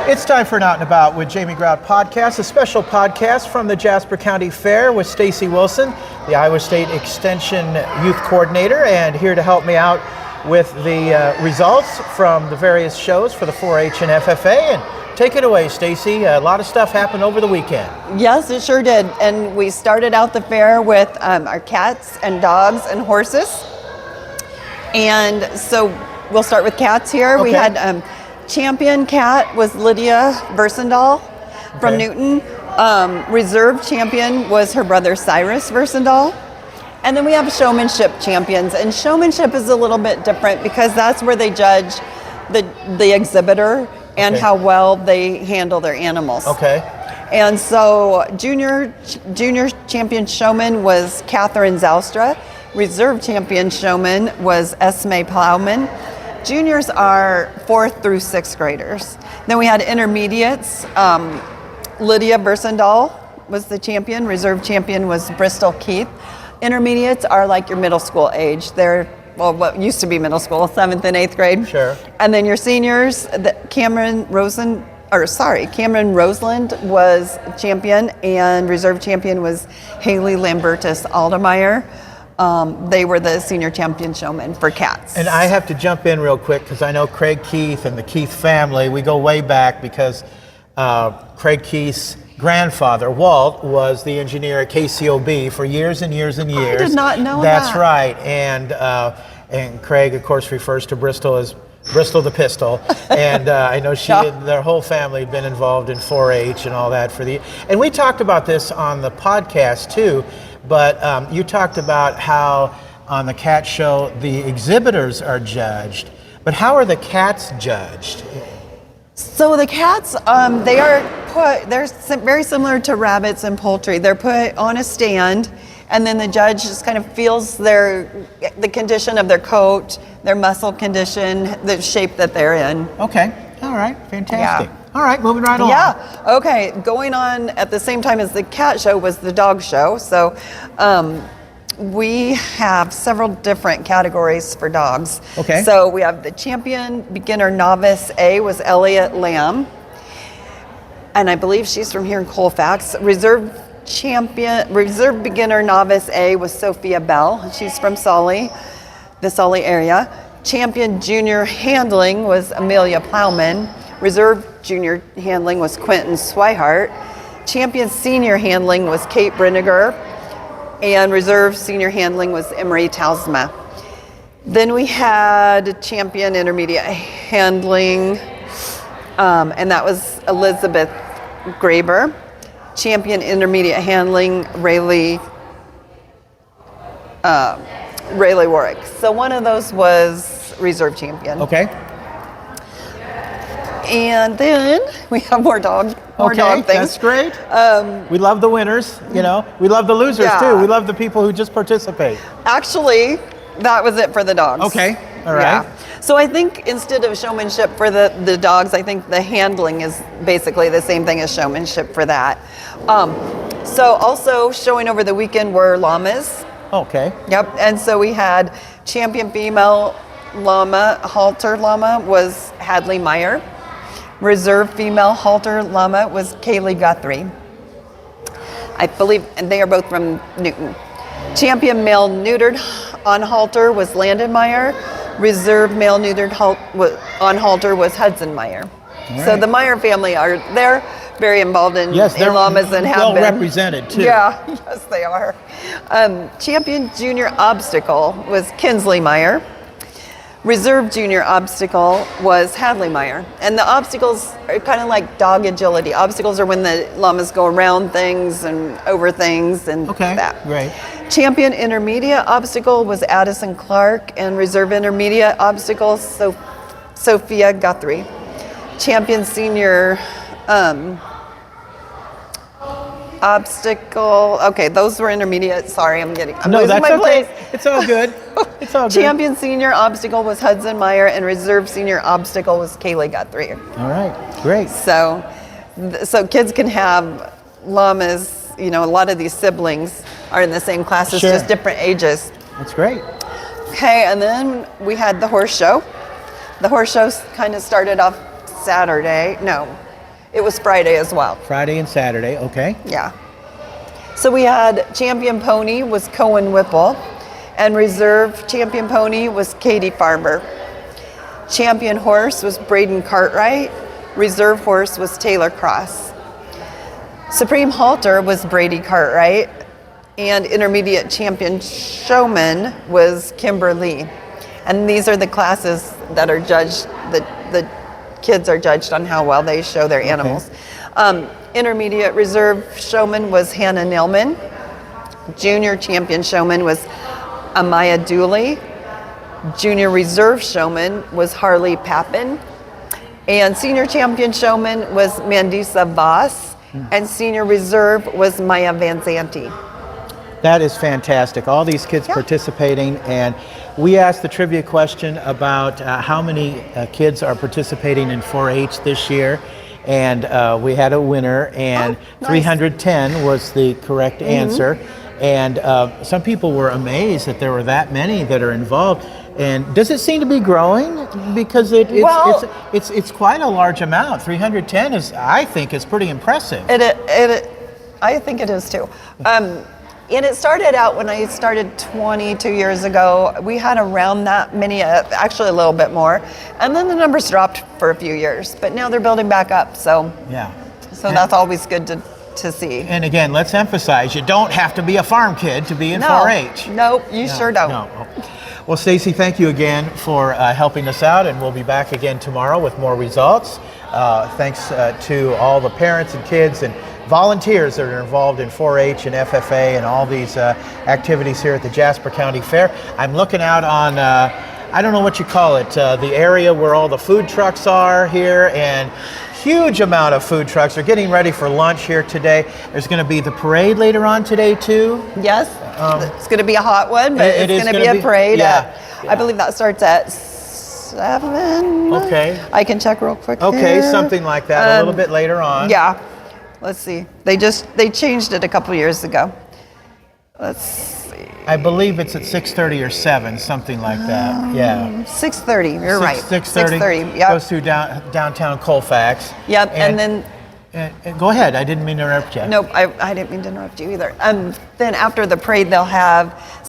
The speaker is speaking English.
It's time for an Out and About with Jamie Grout podcast, a special podcast from the Jasper County Fair with Stacy Wilson, the Iowa State Extension Youth Coordinator, and here to help me out with the results from the various shows for the 4-H and FFA. And take it away, Stacy. A lot of stuff happened over the weekend. Yes, it sure did. And we started out the fair with our cats and dogs and horses. And so we'll start with cats here. Okay. We had champion cat was Lydia Versendahl from Newton. Reserve champion was her brother Cyrus Versendahl. And then we have showmanship champions. And showmanship is a little bit different because that's where they judge the exhibitor and how well they handle their animals. Okay. And so junior champion showman was Catherine Zoustra. Reserve champion showman was Esme Plowman. Juniors are 4th through 6th graders. Then we had intermediates. Lydia Versendahl was the champion. Reserve champion was Bristol Keith. Intermediates are like your middle school age. They're, well, what used to be middle school, 7th and 8th grade. Sure. And then your seniors, Cameron Roseland was champion, and reserve champion was Haley Lambertus Aldemeyer. They were the senior champion showmen for cats. And I have to jump in real quick because I know Craig Keith and the Keith family, we go way back because Craig Keith's grandfather, Walt, was the engineer at KCOB for years and years and years. I did not know that. That's right. And Craig, of course, refers to Bristol as Bristol the Pistol. And I know she and their whole family had been involved in 4-H and all that and we talked about this on the podcast too. But you talked about how on the cat show the exhibitors are judged, but how are the cats judged? So the cats, they're very similar to rabbits and poultry. They're put on a stand, and then the judge just kind of feels the condition of their coat, their muscle condition, the shape that they're in. Okay, all right, fantastic. Yeah. All right, moving right on. Yeah, okay. Going on at the same time as the cat show was the dog show. So we have several different categories for dogs. Okay. So we have the champion beginner novice A was Elliot Lamb. And I believe she's from here in Colfax. Reserve beginner novice A was Sophia Bell. She's from the Sully area. Champion junior handling was Amelia Plowman. Reserve junior handling was Quentin Swihart. Champion senior handling was Kate Brinegar. And reserve senior handling was Emery Talsma. Then we had champion intermediate handling, and that was Elizabeth Graber. Champion intermediate handling, Rayleigh Warwick. So one of those was reserve champion. Okay. And then we have more dog things. That's great. We love the winners, We love the losers too. We love the people who just participate. Actually, that was it for the dogs. Okay, all right. Yeah. So I think instead of showmanship for the dogs, I think the handling is basically the same thing as showmanship for that. So also showing over the weekend were llamas. Okay. Yep, and so we had champion female llama, halter llama was Hadley Meyer. Reserve female halter llama was Kaylee Guthrie. I believe, and they are both from Newton. Champion male neutered on halter was Landon Meyer. Reserve male neutered on halter was Hudson Meyer. Right. So the Meyer family they're very involved in llamas and have been. Well represented too. Yeah, yes they are. Champion junior obstacle was Kinsley Meyer. Reserve junior obstacle was Hadley Meyer. And the obstacles are kind of like dog agility. Obstacles are when the llamas go around things and over things and that. Right. Champion intermediate obstacle was Addison Clark, and reserve intermediate obstacle, Sophia Guthrie. Champion senior obstacle. Okay, those were intermediate. Sorry, I'm losing my place. It's all good. It's all good. Champion senior obstacle was Hudson Meyer, and reserve senior obstacle was Kaylee Guthrie. All right, great. So kids can have llamas. A lot of these siblings are in the same classes, just different ages. That's great. Okay, and then we had the horse show. The horse show kind of started off It was Friday as well. Friday and Saturday, okay. Yeah. So we had champion pony was Cohen Whipple, and reserve champion pony was Katie Farmer. Champion horse was Braden Cartwright. Reserve horse was Taylor Cross. Supreme halter was Brady Cartwright, and intermediate champion showman was Kimber Lee. And these are the classes that are judged, the kids are judged on how well they show their animals. Intermediate reserve showman was Hannah Nilman. Junior champion showman was Amaya Dooley. Junior reserve showman was Harley Pappin. And senior champion showman was Mandisa Voss. And senior reserve was Maya Van Zanti. That is fantastic. All these kids participating, and we asked the trivia question about how many kids are participating in 4-H this year, and we had a winner, and nice. 310 was the correct answer. And some people were amazed that there were that many that are involved. And does it seem to be growing? Because it's quite a large amount. 310 is, I think, is pretty impressive. I think it is too. And it started out when I started 22 years ago. We had around that many, actually a little bit more. And then the numbers dropped for a few years, but now they're building back up. So yeah. So that's always good to see. And again, let's emphasize, you don't have to be a farm kid to be in 4-H. Nope, you sure don't. No. Well, Stacy, thank you again for helping us out, and we'll be back again tomorrow with more results. Thanks to all the parents and kids and volunteers that are involved in 4-H and FFA and all these activities here at the Jasper County Fair. I'm looking out on, I don't know what you call it, the area where all the food trucks are here, and huge amount of food trucks. They're getting ready for lunch here today. There's going to be the parade later on today too. Yes, it's going to be a hot one, but it's going to be a parade. I believe that starts at 7. Okay. I can check real quick. Okay, here. Something like that. A little bit later on. Yeah. Let's see. They changed it a couple years ago. Let's see. I believe it's at 6:30 or 7, something like that. Yeah. 6:30. You're right. 6:30. Yep. Goes through downtown Colfax. Yep. And then. Go ahead. I didn't mean to interrupt you. Nope. I didn't mean to interrupt you either. Then after the parade, they'll have